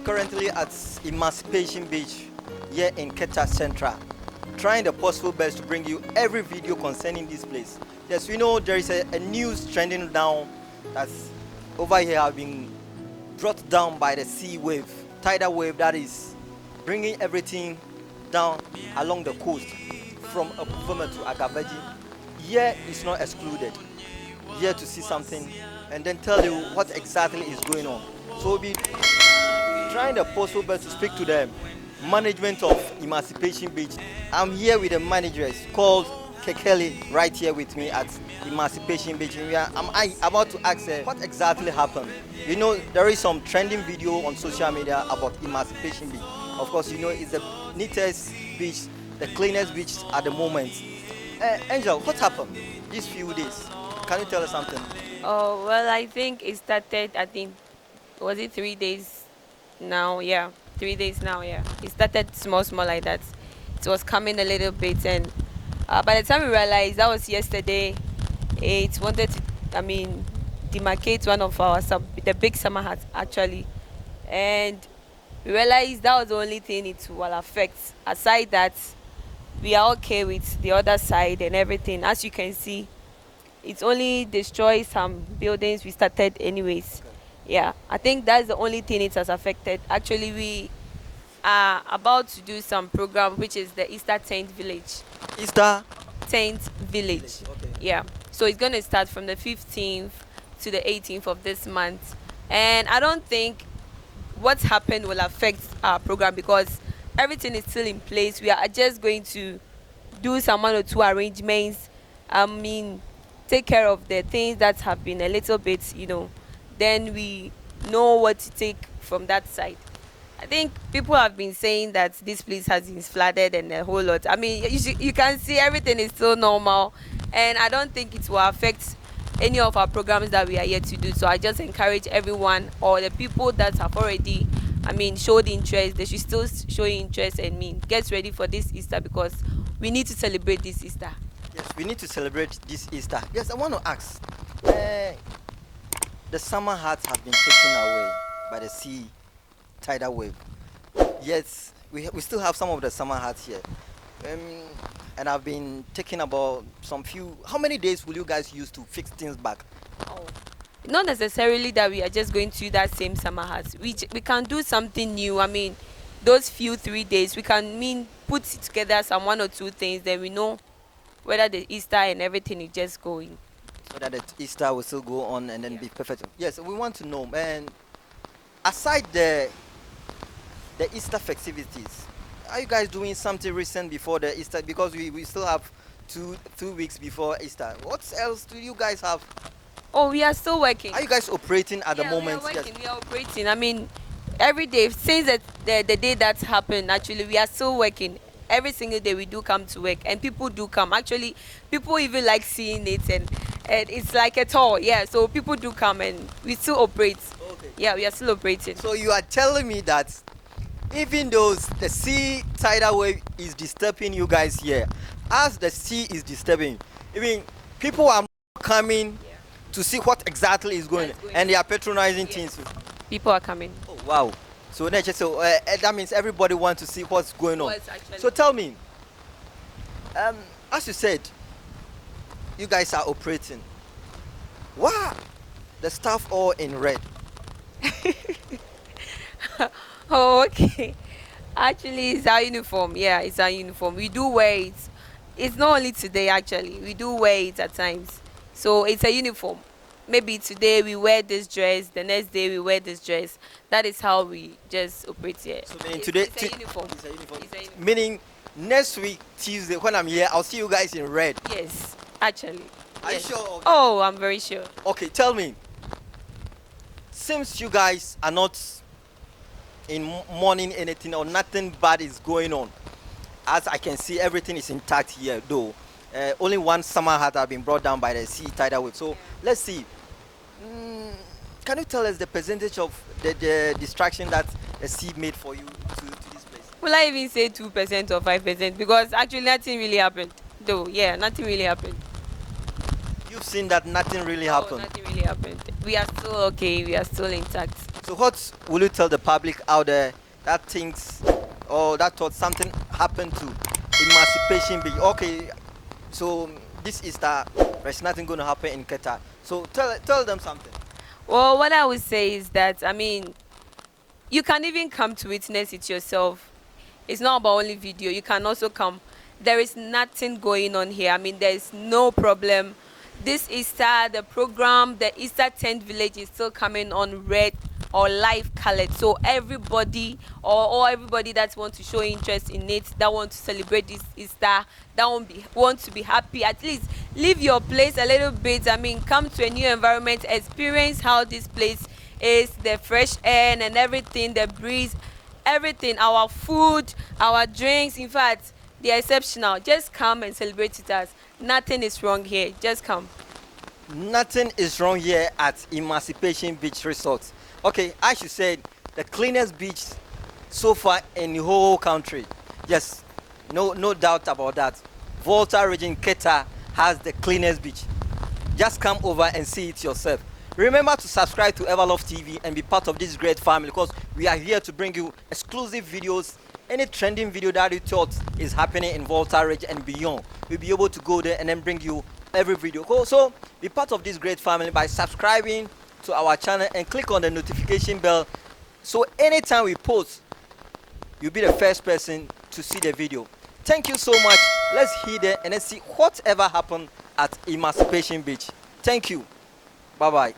currently at Emancipation Beach here in Keta Central, trying the possible best to bring you every video concerning this place. Yes, we know there is a news trending down that's over here have been brought down by the sea wave, tidal wave that is bringing everything down along the coast from Opufoma to Agaveji. Here is not excluded. Here to see something and then tell you what exactly is going on. So we'll be trying the possible best to speak to the management of Emancipation Beach. I'm here with the managers called Kekeli right here with me at Emancipation Beach. I'm about to ask her what exactly happened. You know, there is some trending video on social media about Emancipation Beach. Of course, you know, it's the neatest beach, the cleanest beach at the moment. Angel, what happened these few days? Can you tell us something? Oh, well, I think it started, was it 3 days now? Yeah, 3 days now, yeah. It started small, small like that. It was coming a little bit, and by the time we realized that was yesterday, it wanted to, demarcate one of the big summer hats, actually. And we realized that was the only thing it will affect. Aside that, we are okay with the other side and everything. As you can see, it only destroys some buildings we started anyways. Yeah, I think that's the only thing it has affected. Actually, we are about to do some program which is the Easter Tent Village. Easter Tent Village. Okay. Yeah. So it's going to start from the 15th to the 18th of this month. And I don't think what's happened will affect our program because everything is still in place. We are just going to do some one or two arrangements. Take care of the things that have been a little bit, then we know what to take from that side. I think people have been saying that this place has been flooded and a whole lot. You can see everything is still normal, and I don't think it will affect any of our programs that we are yet to do. So I just encourage everyone or the people that have already, showed interest, they should still show interest and get ready for this Easter because we need to celebrate this Easter. Yes, we need to celebrate this Easter. Yes, I want to ask. The summer hats have been taken away by the sea tidal wave. Yes, we still have some of the summer hats here. And I've been taking about some few. How many days will you guys use to fix things back? Oh, not necessarily that we are just going to use that same summer hat. We can do something new. Those few 3 days we can put together some one or two things. Then we know whether the Easter and everything is just going. So that the Easter will still go on and then be perfect. Yes, we want to know, man. Aside the Easter festivities, are you guys doing something recent before the Easter? Because we still have two weeks before Easter. What else do you guys have? Oh, we are still working. Are you guys operating at the moment? We are working. Yes. We are operating. Every day since the day that happened, actually, we are still working. Every single day we do come to work and people do come. Actually, people even like seeing it and it's like a tour. Yeah, so people do come and we still operate. Okay. Yeah, we are still operating. So you are telling me that even though the sea tidal wave is disturbing you guys here, as the sea is disturbing, people are coming to see what exactly is going on and they are patronizing things. People are coming. Oh, wow. So that means everybody wants to see what's going on. So tell me, as you said, you guys are operating. Why the staff all in red? Oh, okay. Actually, it's our uniform. Yeah, it's our uniform. We do wear it. It's not only today, actually. We do wear it at times. So it's a uniform. Maybe today we wear this dress, the next day we wear this dress. That is how we just operate here. So today it's a uniform. It's a uniform. It's a uniform. Meaning next week, Tuesday, when I'm here, I'll see you guys in red. Yes, actually. Are yes. you sure? Oh, I'm very sure. Okay, tell me. Since you guys are not in mourning anything or nothing bad is going on, as I can see, everything is intact here, though. Only one summer hat has been brought down by the sea tidal wave. So let's see. Can you tell us the percentage of the distraction that the sea made for you to this place? Will I even say 2% or 5%? Because actually nothing really happened. Though, yeah, nothing really happened. You've seen that nothing really No, happened. nothing really happened. We are still okay. We are still intact. So what will you tell the public out there that thinks or that thought something happened to Emancipation Beach? Okay, so this is that there's nothing going to happen in Keta. So tell them something. Well, what I would say is that, I mean, you can even come to witness it yourself. It's not about only video. You can also come. There is nothing going on here. I mean, there is no problem. This Easter, the program, the Easter tent village is still coming on red or live colored. So everybody or everybody that wants to show interest in it, that want to celebrate this Easter, that want to be happy, at least leave your place a little bit. I mean, come to a new environment, experience how this place is, the fresh air and everything, the breeze, everything, our food, our drinks. In fact, they are exceptional. Just come and celebrate with us. Nothing is wrong here. Just come. Nothing is wrong here at Emancipation Beach Resort. Okay, as you said, the cleanest beach so far in the whole country. Yes, no doubt about that. Volta region Keta has the cleanest beach. Just come over and see it yourself. Remember to subscribe to Everlove TV and be part of this great family, because we are here to bring you exclusive videos. Any trending video that you thought is happening in Volta region and beyond, we'll be able to go there and then bring you every video. So be part of this great family by subscribing to our channel and click on the notification bell, so anytime we post, you'll be the first person to see the video. Thank you so much. Let's hear there and then see whatever happened at Emancipation Beach. Thank you. Bye bye.